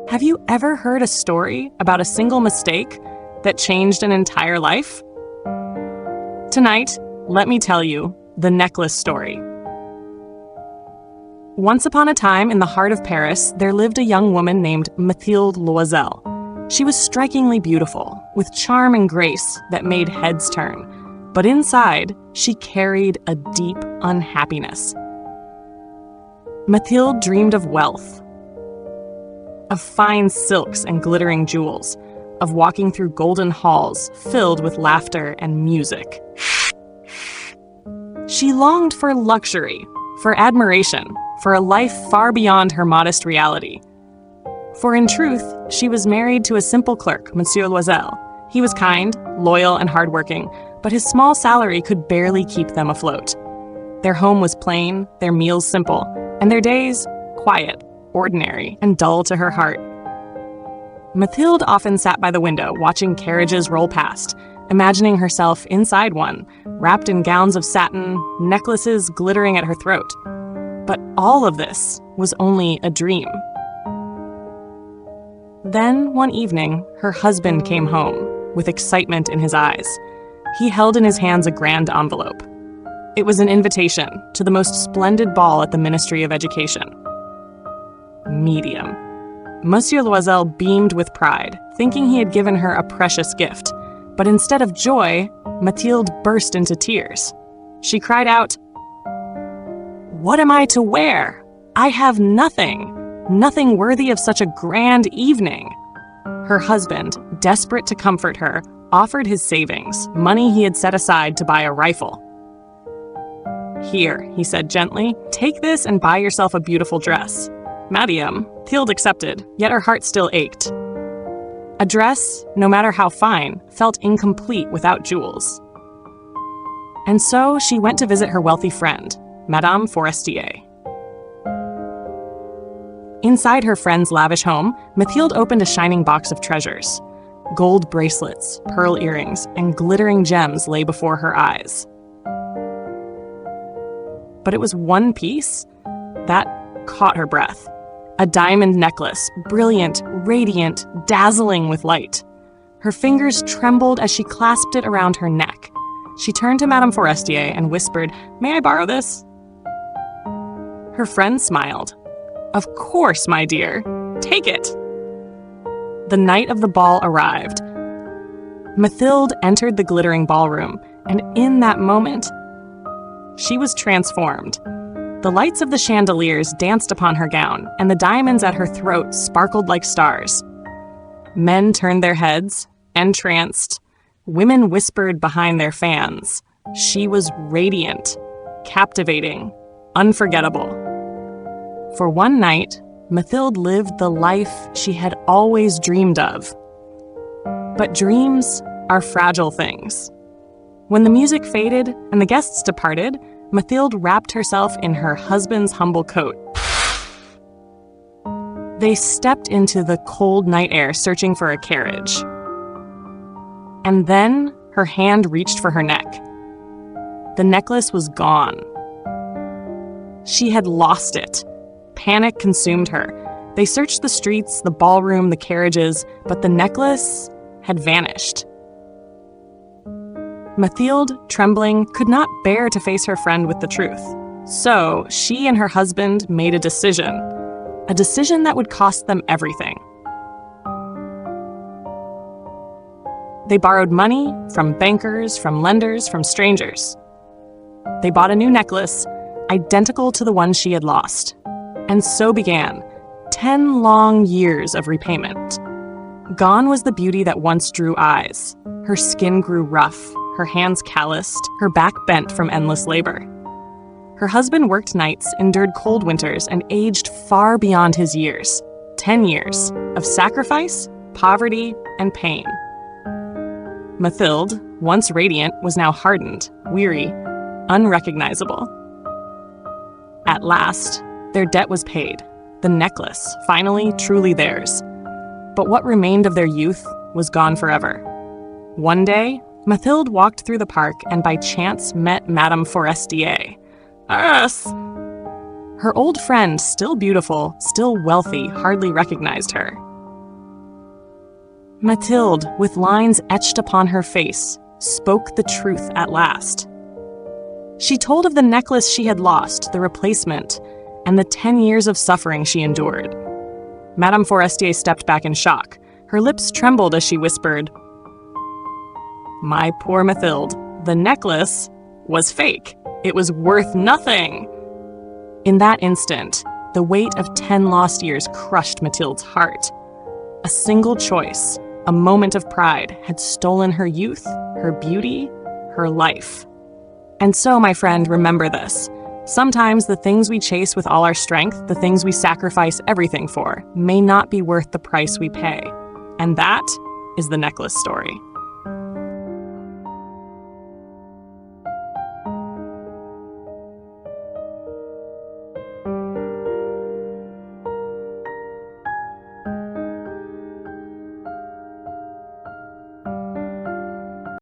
Have you ever heard a story about a single mistake that changed an entire life? Tonight, let me tell you the necklace story. Once upon a time, in the heart of Paris, there lived a young woman named Mathilde Loisel. She was strikingly beautiful, with charm and grace that made heads turn. But inside, she carried a deep unhappiness. Mathilde dreamed of wealth, of fine silks and glittering jewels, of walking through golden halls filled with laughter and music. She longed for luxury, for admiration, for a life far beyond her modest reality. For in truth, she was married to a simple clerk, Monsieur Loisel. He was kind, loyal, and hardworking, but his small salary could barely keep them afloat. Their home was plain, their meals simple, and their days quiet, ordinary, and dull to her heart. Mathilde often sat by the window, watching carriages roll past, imagining herself inside one, wrapped in gowns of satin, necklaces glittering at her throat. But all of this was only a dream. Then, one evening, her husband came home, with excitement in his eyes. He held in his hands a grand envelope. It was an invitation to the most splendid ball at the Ministry of Education. Medium. Monsieur Loisel beamed with pride, thinking he had given her a precious gift. But instead of joy, Mathilde burst into tears. She cried out, "What am I to wear? I have nothing worthy of such a grand evening." Her husband, desperate to comfort her, offered his savings, money he had set aside to buy a rifle. "Here," he said gently, "take this and buy yourself a beautiful dress." Madame, Mathilde accepted, yet her heart still ached. A dress, no matter how fine, felt incomplete without jewels. And so she went to visit her wealthy friend, Madame Forestier. Inside her friend's lavish home, Mathilde opened a shining box of treasures. Gold bracelets, pearl earrings, and glittering gems lay before her eyes. But it was one piece that caught her breath. A diamond necklace, brilliant, radiant, dazzling with light. Her fingers trembled as she clasped it around her neck. She turned to Madame Forestier and whispered, "May I borrow this?" Her friend smiled. "Of course, my dear. Take it." The night of the ball arrived. Mathilde entered the glittering ballroom, and in that moment, she was transformed. The lights of the chandeliers danced upon her gown, and the diamonds at her throat sparkled like stars. Men turned their heads, entranced. Women whispered behind their fans. She was radiant, captivating, unforgettable. For one night, Mathilde lived the life she had always dreamed of. But dreams are fragile things. When the music faded and the guests departed, Mathilde wrapped herself in her husband's humble coat. They stepped into the cold night air searching for a carriage. And then her hand reached for her neck. The necklace was gone. She had lost it. Panic consumed her. They searched the streets, the ballroom, the carriages, but the necklace had vanished. Mathilde, trembling, could not bear to face her friend with the truth. So she and her husband made a decision that would cost them everything. They borrowed money from bankers, from lenders, from strangers. They bought a new necklace, identical to the one she had lost. And so began 10 long years of repayment. Gone was the beauty that once drew eyes. Her skin grew rough, her hands calloused, her back bent from endless labor. Her husband worked nights, endured cold winters, and aged far beyond his years. 10 years of sacrifice, poverty, and pain. Mathilde, once radiant, was now hardened, weary, unrecognizable. At last, their debt was paid. The necklace, finally, truly theirs. But what remained of their youth was gone forever. One day, Mathilde walked through the park and by chance met Madame Forestier. Yes! Her old friend, still beautiful, still wealthy, hardly recognized her. Mathilde, with lines etched upon her face, spoke the truth at last. She told of the necklace she had lost, the replacement, and the 10 years of suffering she endured. Madame Forestier stepped back in shock. Her lips trembled as she whispered, "My poor Mathilde, the necklace was fake. It was worth nothing." In that instant, the weight of 10 lost years crushed Mathilde's heart. A single choice, a moment of pride, had stolen her youth, her beauty, her life. And so, my friend, remember this. Sometimes the things we chase with all our strength, the things we sacrifice everything for, may not be worth the price we pay. And that is the necklace story.